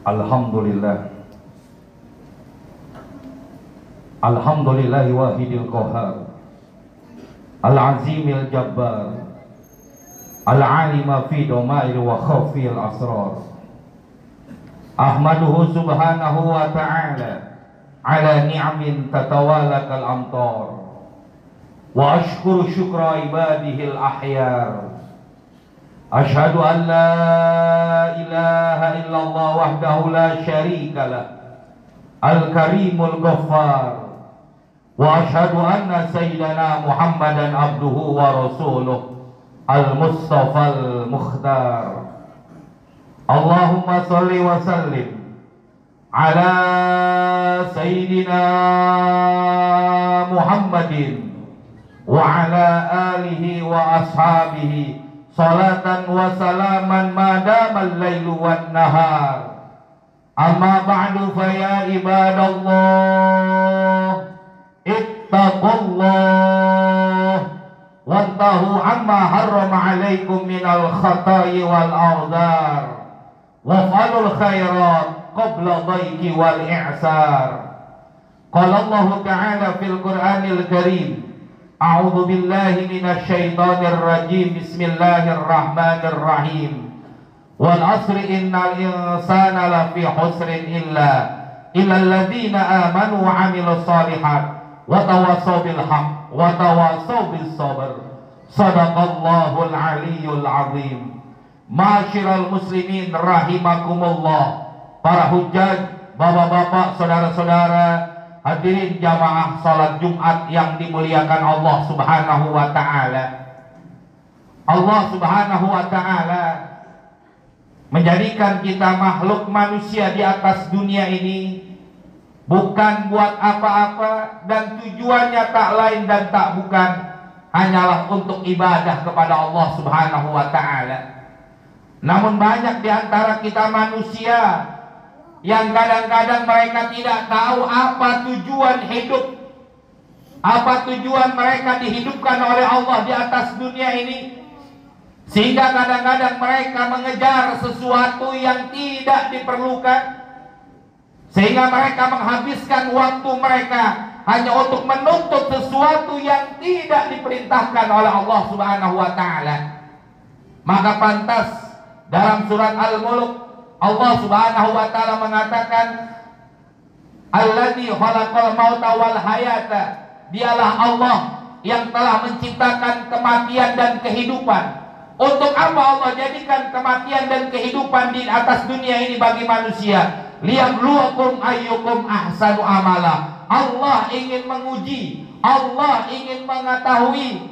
Alhamdulillah. Alhamdulillahi wahidil qahar, al-azimil jabbar, al-alima fi domail wa khafil asrar. Ahmaduhu subhanahu wa ta'ala ala ni'amin tatawalakal amtar, wa ashkuru syukra ibadihil ahyar. Ashhadu an la ilaha illallah wahdahu la syarika lah, al-karimul ghaffar. Wa ashhadu anna sayyidana Muhammadan abduhu wa rasuluh al-Mustafal Mukhtar. Allahumma salli wa sallim ala sayyidina Muhammadin wa ala alihi wa ashabihi salatan wa salaman madamal lailu wan nahar. Amma ba'du fa ya ibadallah ittaqullah wantahu amma harrama alaikum minal khata'i wal a'dhar waf'alul khairat qabla dhaiki wal i'sar. Qala Allah ta'ala fil Qur'anil Karim, a'udzu billahi minasy syaithanir rajim, bismillahirrahmanirrahim. Wal asri innal insana lafi khusrin illa alladziina amanu wa 'amilus shalihat wa tawassaw bil haqq wa tawassaw bis sabr. Shadaqallahul aliyyul azim. Ma'asyiral muslimin rahimakumullah, para hujjaj, bapak-bapak, saudara-saudara, hadirin jamaah salat Jumat yang dimuliakan Allah Subhanahu wa taala. Allah Subhanahu wa taala menjadikan kita makhluk manusia di atas dunia ini bukan buat apa-apa, dan tujuannya tak lain dan tak bukan hanyalah untuk ibadah kepada Allah Subhanahu wa taala. Namun banyak di antara kita manusia yang kadang-kadang mereka tidak tahu apa tujuan hidup, apa tujuan mereka dihidupkan oleh Allah di atas dunia ini, sehingga kadang-kadang mereka mengejar sesuatu yang tidak diperlukan, sehingga mereka menghabiskan waktu mereka hanya untuk menuntut sesuatu yang tidak diperintahkan oleh Allah Subhanahu wa taala. Maka pantas dalam surat Al-Mulk Allah Subhanahu wa taala mengatakan, alladzi khalaqal mauta wal hayata, dialah Allah yang telah menciptakan kematian dan kehidupan. Untuk apa Allah jadikan kematian dan kehidupan di atas dunia ini bagi manusia? Liyabluwakum ayyukum ahsanu amala. Allah ingin menguji, Allah ingin mengetahui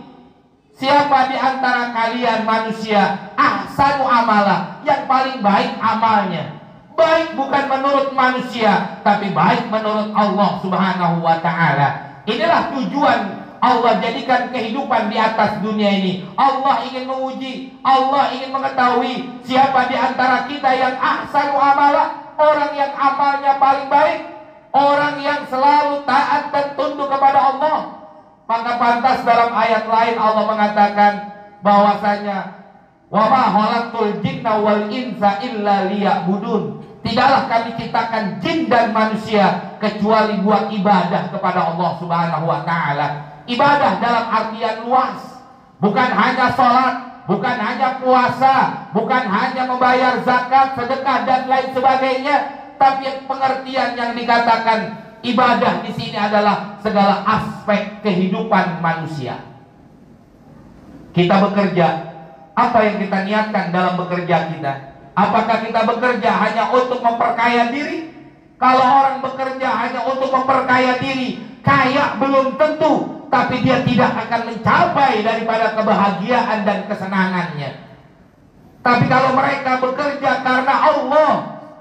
siapa di antara kalian manusia ahsanu amala, yang paling baik amalnya. Baik bukan menurut manusia, tapi baik menurut Allah Subhanahu wa taala. Inilah tujuan Allah jadikan kehidupan di atas dunia ini. Allah ingin menguji, Allah ingin mengetahui siapa di antara kita yang ahsanu amala, orang yang amalnya paling baik, orang yang selalu taat dan tunduk kepada Allah. Maka pantas dalam ayat lain Allah mengatakan bahwasanya wa ma khalaqtul jinna wal insa illa liya'budun. Tidaklah kami ciptakan jin dan manusia kecuali buat ibadah kepada Allah Subhanahu wa taala. Ibadah dalam artian luas, bukan hanya sholat, bukan hanya puasa, bukan hanya membayar zakat, sedekah dan lain sebagainya, tapi pengertian yang dikatakan ibadah di sini adalah segala aspek kehidupan manusia. Kita bekerja, apa yang kita niatkan dalam bekerja kita? Apakah kita bekerja hanya untuk memperkaya diri? Kalau orang bekerja hanya untuk memperkaya diri, kaya belum tentu, tapi dia tidak akan mencapai daripada kebahagiaan dan kesenangannya. Tapi kalau mereka bekerja karena Allah,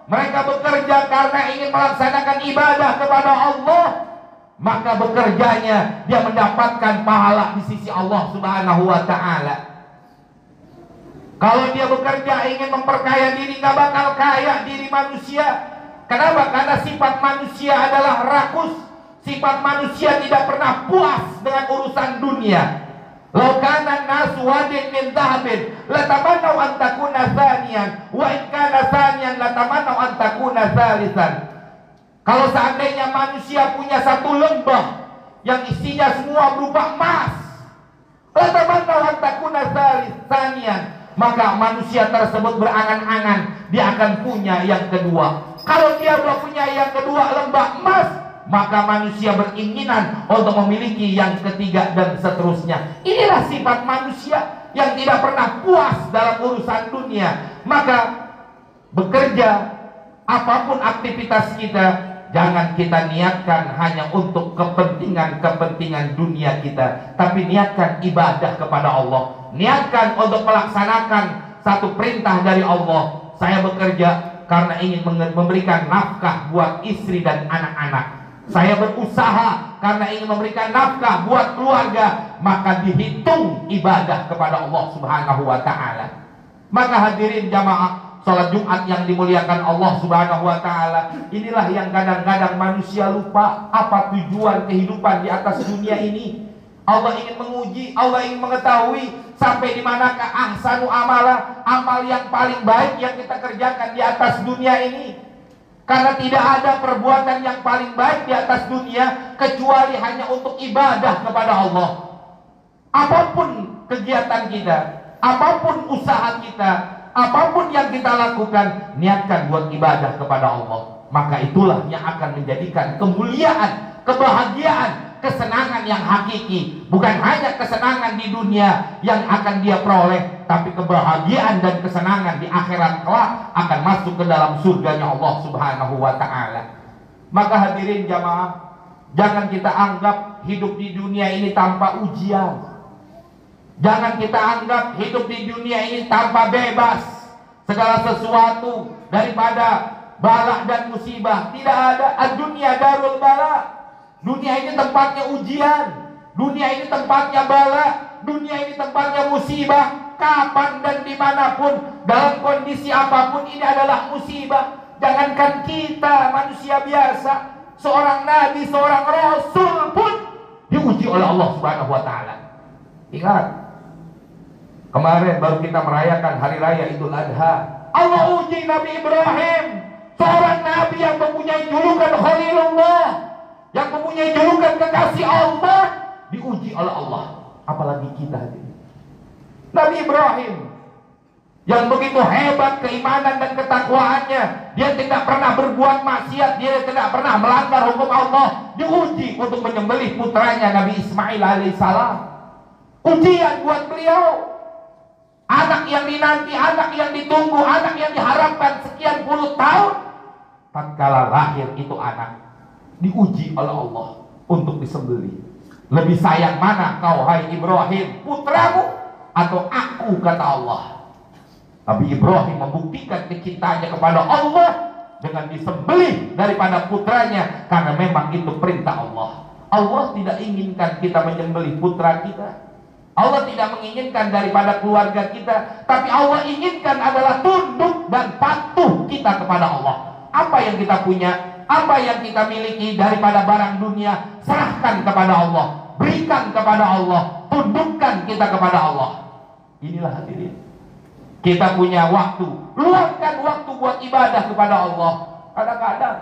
mereka bekerja karena ingin melaksanakan ibadah kepada Allah, maka bekerjanya dia mendapatkan pahala di sisi Allah Subhanahu wa taala. Kalau dia bekerja ingin memperkaya diri, nggak bakal kaya diri manusia. Kenapa? Karena sifat manusia adalah rakus. Sifat manusia tidak pernah puas dengan urusan dunia. Law kana nasu wadin min dhahabin latamannau an takuna thaniyan wa in kana thaniyan latamannau an takuna thalithan. Kalau seandainya manusia punya satu lembah yang isinya semua berupa emas, latamannau an takuna thaniyan, maka manusia tersebut berangan-angan dia akan punya yang kedua. Kalau dia sudah punya yang kedua lembah emas, maka manusia beringinan untuk memiliki yang ketiga dan seterusnya. Inilah sifat manusia yang tidak pernah puas dalam urusan dunia. Maka bekerja, apapun aktivitas kita, jangan kita niatkan hanya untuk kepentingan dunia kita, tapi niatkan ibadah kepada Allah. Niatkan untuk melaksanakan satu perintah dari Allah. Saya bekerja karena ingin memberikan nafkah buat istri dan anak-anak. Saya berusaha karena ingin memberikan nafkah buat keluarga, maka dihitung ibadah kepada Allah Subhanahu wa ta'ala. Maka hadirin jamaah salat Jumat yang dimuliakan Allah Subhanahu wa ta'ala, inilah yang kadang-kadang manusia lupa apa tujuan kehidupan di atas dunia ini. Allah ingin menguji, Allah ingin mengetahui sampai di manakah ahsanu amala, amal yang paling baik yang kita kerjakan di atas dunia ini. Karena tidak ada perbuatan yang paling baik di atas dunia kecuali hanya untuk ibadah kepada Allah. Apapun kegiatan kita, apapun usaha kita, apapun yang kita lakukan, niatkan buat ibadah kepada Allah. Maka itulah yang akan menjadikan kemuliaan, kebahagiaan, kesenangan yang hakiki. Bukan hanya kesenangan di dunia yang akan dia peroleh, tapi kebahagiaan dan kesenangan di akhirat kelak akan masuk ke dalam surganya Allah Subhanahu wa ta'ala. Maka hadirin jamaah, jangan kita anggap hidup di dunia ini tanpa ujian. Jangan kita anggap hidup di dunia ini tanpa bebas segala sesuatu daripada bala dan musibah. Tidak ada. Ad-dunya darul bala. Dunia ini tempatnya ujian, dunia ini tempatnya bala, dunia ini tempatnya musibah. Kapan dan dimanapun, dalam kondisi apapun, ini adalah musibah. Jangankan kita manusia biasa, seorang nabi, seorang rasul pun diuji oleh Allah Subhanahu wa ta'ala. Ingat, kemarin baru kita merayakan hari raya Idul Adha. Allah uji Nabi Ibrahim, seorang nabi yang mempunyai julukan Khalilullah, yang mempunyai julukan kekasih Allah, diuji oleh Allah. Apalagi kita hadirin. Nabi Ibrahim yang begitu hebat keimanan dan ketakwaannya, dia tidak pernah berbuat maksiat, dia tidak pernah melanggar hukum Allah, diuji untuk menyembelih putranya Nabi Ismail alaihissalam. Ujian buat beliau, anak yang dinanti, anak yang ditunggu, anak yang diharapkan sekian puluh tahun. Tatkala lahir itu anak, diuji oleh Allah untuk disembelih. Lebih sayang mana kau hai Ibrahim, putramu atau aku, kata Allah. Nabi Ibrahim membuktikan kecintaannya kepada Allah dengan disembelih daripada putranya, karena memang itu perintah Allah. Allah tidak inginkan kita menyembelih putra kita. Allah tidak menginginkan daripada keluarga kita, tapi Allah inginkan adalah tunduk dan patuh kita kepada Allah. Apa yang kita punya, apa yang kita miliki daripada barang dunia, serahkan kepada Allah, berikan kepada Allah, tundukkan kita kepada Allah. Inilah hadirin, kita punya waktu, luangkan waktu buat ibadah kepada Allah. Kadang-kadang,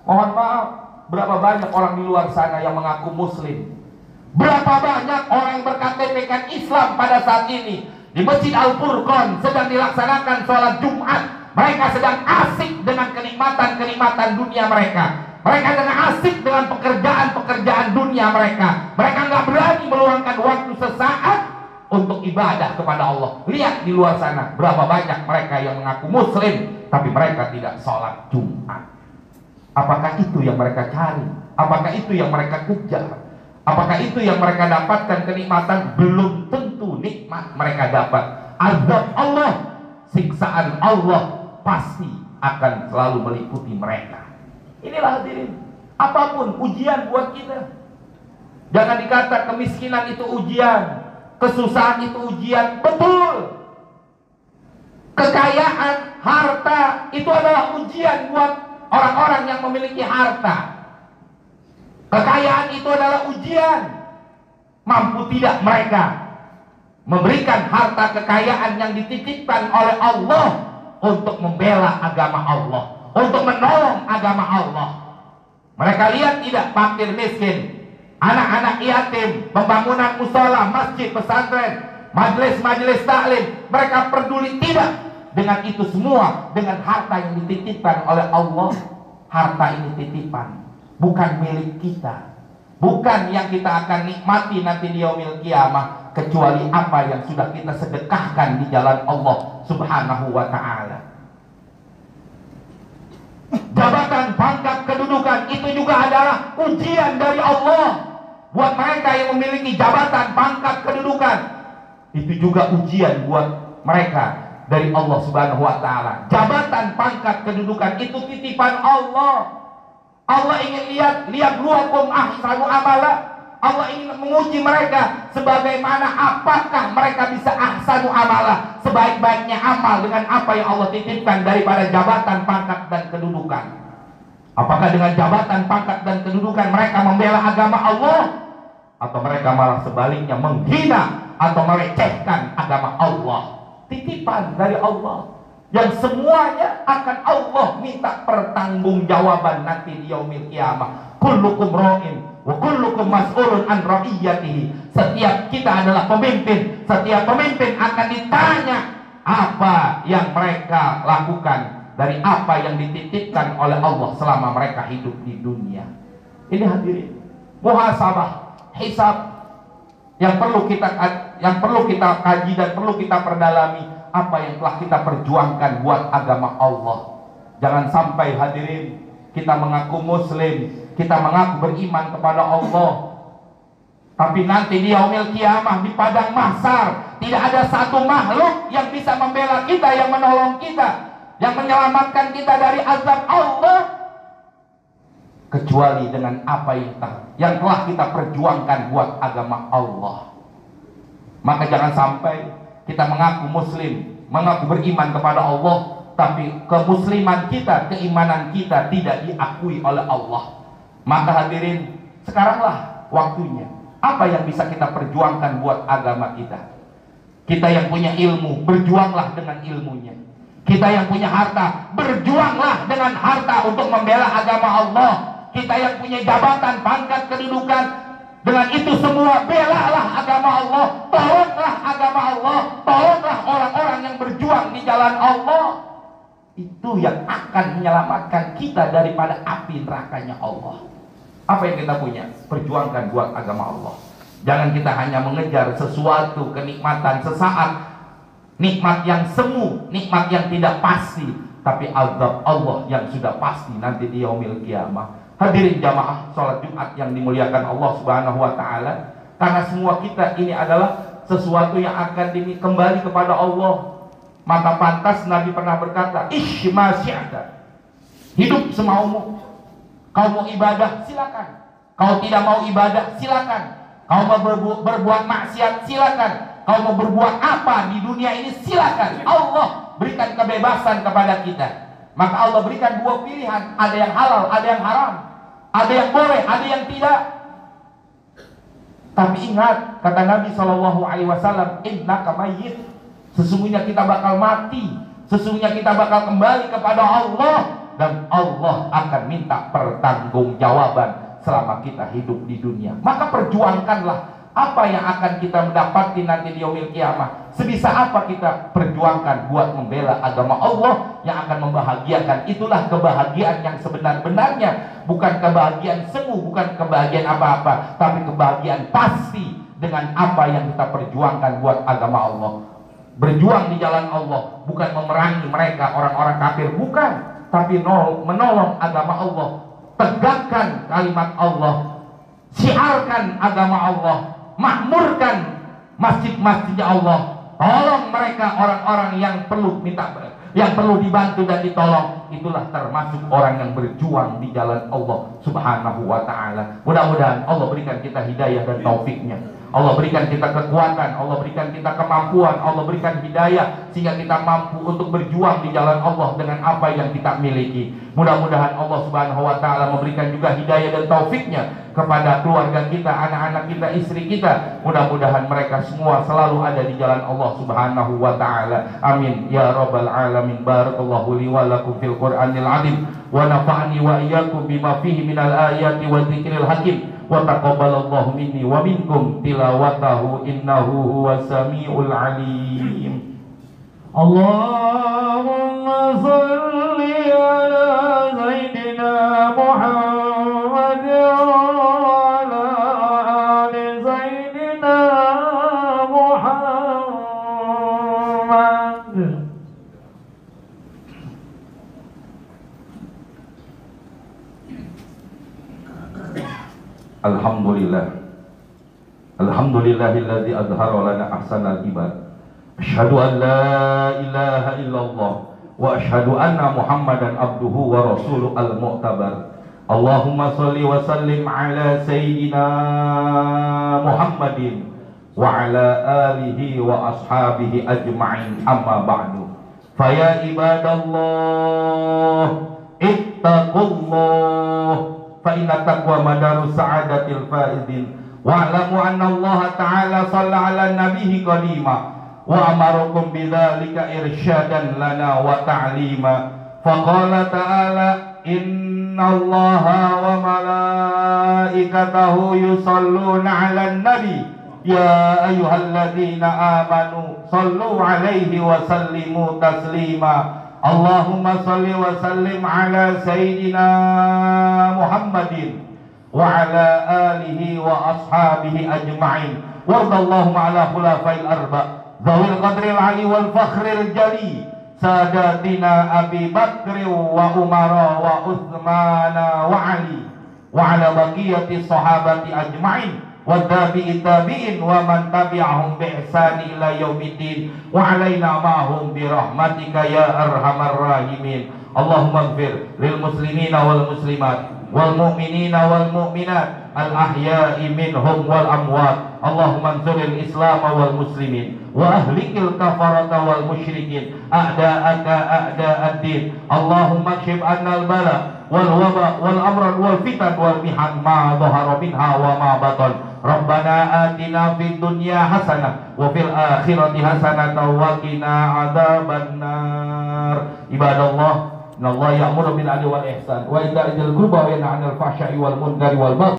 mohon maaf, berapa banyak orang di luar sana yang mengaku muslim, berapa banyak orang yang berKTP-kan Islam pada saat ini. Di Masjid Al-Furqan sedang dilaksanakan sholat Jumat, mereka sedang asik dengan kenikmatan-kenikmatan dunia mereka. Mereka sedang asik dengan pekerjaan-pekerjaan dunia mereka. Mereka nggak berani meluangkan waktu sesaat untuk ibadah kepada Allah. Lihat di luar sana, berapa banyak mereka yang mengaku muslim, tapi mereka tidak sholat Jumat. Apakah itu yang mereka cari? Apakah itu yang mereka kejar? Apakah itu yang mereka dapatkan kenikmatan? Belum tentu nikmat mereka dapat. Azab Allah, siksaan Allah pasti akan selalu meliputi mereka. Inilah hadirin, apapun ujian buat kita. Jangan dikata kemiskinan itu ujian, kesusahan itu ujian. Betul, kekayaan, harta itu adalah ujian buat orang-orang yang memiliki harta. Kekayaan itu adalah ujian. Mampu tidak mereka memberikan harta kekayaan yang dititipkan oleh Allah untuk membela agama Allah, untuk menolong agama Allah. Mereka lihat tidak fakir miskin, anak-anak yatim, pembangunan musola, masjid, pesantren, majelis-majelis taklim. Mereka peduli tidak dengan itu semua, dengan harta yang dititipkan oleh Allah. Harta ini titipan, bukan milik kita, bukan yang kita akan nikmati nanti di yaumil qiyamah, kecuali apa yang sudah kita sedekahkan di jalan Allah Subhanahu wa ta'ala. Jabatan, pangkat, kedudukan itu juga adalah ujian dari Allah buat mereka yang memiliki jabatan, pangkat, kedudukan. Itu juga ujian buat mereka dari Allah Subhanahu wa ta'ala. Jabatan, pangkat, kedudukan itu titipan Allah. Allah ingin lihat luakum ahsanu amala. Allah ingin menguji mereka sebagaimana apakah mereka bisa ahsanu amala, sebaik-baiknya amal dengan apa yang Allah titipkan daripada jabatan, pangkat, dan kedudukan. Apakah dengan jabatan, pangkat, dan kedudukan mereka membela agama Allah, atau mereka malah sebaliknya menghina atau melecehkan agama Allah? Titipan dari Allah yang semuanya akan Allah minta pertanggungjawaban nanti di yaumil qiyamah. Kullukum ra'in wa kullukum mas'ulun an ra'iyatihi. Setiap kita adalah pemimpin, setiap pemimpin akan ditanya apa yang mereka lakukan dari apa yang dititipkan oleh Allah selama mereka hidup di dunia. Ini hadirin, muhasabah, hisab yang perlu kita kaji dan perlu kita perdalami, apa yang telah kita perjuangkan buat agama Allah. Jangan sampai hadirin kita mengaku muslim, kita mengaku beriman kepada Allah, tapi nanti di yaumil qiyamah, di padang mahsyar, tidak ada satu makhluk yang bisa membela kita, yang menolong kita, yang menyelamatkan kita dari azab Allah, kecuali dengan apa yang telah kita perjuangkan buat agama Allah. Maka jangan sampai kita mengaku muslim, mengaku beriman kepada Allah, tapi kemusliman kita, keimanan kita tidak diakui oleh Allah. Maka hadirin, sekaranglah waktunya. Apa yang bisa kita perjuangkan buat agama kita? Kita yang punya ilmu, berjuanglah dengan ilmunya. Kita yang punya harta, berjuanglah dengan harta untuk membela agama Allah. Kita yang punya jabatan, pangkat, kedudukan, dengan itu semua belalah agama Allah, tolonglah agama Allah, tolonglah orang-orang yang berjuang di jalan Allah. Itu yang akan menyelamatkan kita daripada api nerakanya Allah. Apa yang kita punya, perjuangkan buat agama Allah. Jangan kita hanya mengejar sesuatu kenikmatan sesaat, nikmat yang semu, nikmat yang tidak pasti, tapi azab Allah yang sudah pasti nanti di yaumil qiyamah. Hadirin jamaah sholat Jumat yang dimuliakan Allah Subhanahu wa ta'ala, karena semua kita ini adalah sesuatu yang akan kembali kepada Allah. Maka pantas Nabi pernah berkata, ish ma syi'ta, hidup semaumu. Kau mau ibadah silakan, kau tidak mau ibadah silakan, kau mau berbuat maksiat silakan, kau mau berbuat apa di dunia ini silakan. Allah berikan kebebasan kepada kita. Maka Allah berikan dua pilihan, ada yang halal, ada yang haram, ada yang boleh, ada yang tidak. Tapi ingat kata Nabi SAW, innaka mayyit, sesungguhnya kita bakal mati, sesungguhnya kita bakal kembali kepada Allah, dan Allah akan minta pertanggungjawaban selama kita hidup di dunia. Maka perjuangkanlah apa yang akan kita mendapati nanti di yaumil qiyamah. Sebisa apa kita perjuangkan buat membela agama Allah yang akan membahagiakan. Itulah kebahagiaan yang sebenar-benarnya, bukan kebahagiaan semu, bukan kebahagiaan apa-apa, tapi kebahagiaan pasti dengan apa yang kita perjuangkan buat agama Allah. Berjuang di jalan Allah bukan memerangi mereka orang-orang kafir, bukan, tapi menolong agama Allah, tegakkan kalimat Allah, syiarkan agama Allah, makmurkan masjid-masjidnya Allah, tolong mereka orang-orang yang perlu dibantu dan ditolong. Itulah termasuk orang yang berjuang di jalan Allah Subhanahu wa ta'ala. Mudah-mudahan Allah berikan kita hidayah dan taufiknya, Allah berikan kita kekuatan, Allah berikan kita kemampuan, Allah berikan hidayah sehingga kita mampu untuk berjuang di jalan Allah dengan apa yang kita miliki. Mudah-mudahan Allah Subhanahu wa taala memberikan juga hidayah dan taufiknya kepada keluarga kita, anak-anak kita, istri kita. Mudah-mudahan mereka semua selalu ada di jalan Allah Subhanahu wa taala. Amin ya rabbal alamin. Barakallahu li wa lakum fil Qur'anil azim wa nafa'ani wa iyyakum bima fihi minal ayati wa dzikril hakim. Wa taqabbalallahu minni wa minkum tilawatahu innahu huwas samiul alim. Allahumma shalli ala sayyidina Muhammad wa ala ali sayyidina Muhammad. Alhamdulillahilladzi azhara lana ahsanal ibad. Asyhadu an la ilaha illallah wa asyhadu anna Muhammadan abduhu wa rasuluhu al-mu'tabar. Allahumma shalli wa sallim ala sayyidina Muhammadin wa ala alihi wa ashabihi ajma'in, amma ba'du. Faya ibadallah ittaqullah fa inna taqwa madarus sa'adatil faizin. Wa'lamu anna Allah ta'ala shalla ala nabihi qadima wa amarukum bidzalika irsyadan lana wa ta'lima. Faqala ta'ala innallaha wa malaikatahu yusalluna 'alan nabi ya ayyuhalladzina amanu sallu 'alaihi wa sallimu taslima. Allahumma salli wa sallim ala sayyidina Muhammadin wa ala alihi wa ashabihi ajma'in. Wardallahu ala khulafa'il arba' Zawil qadril ali wal fakhril jali Sadatina Abi Bakri wa Umara wa Uthmana wa Ali wa ala baqiyati sahabati ajma'in wa tabi'i tabi'in wa man tabi'ahum bi ihsani ila yaumiddin wa alaina ma'hum bi rahmatika ya arhamar rahimin. Allahumma ighfir lil muslimina wal muslimat wal mu'minina wal mu'minat al ahya'i minhum wal amwat. Allahumma ansuril islam wal muslimin wa ahlikil kafarata wal musyrikin a'da'aka a'da'ad din. Allahumma kshif annal bala wal waba wal amrad wal fitan wal mihan ma dhahara minha wa ma batan. Rabbana atina fid dunya hasanah wa fil akhirati hasanah wa qina adzabannar. Ibadallah, innallaha ya'muru bil 'adli wal ihsan wa ita'i dzil qurba wa yanha 'anil fahsya'i wal munkari wal baghi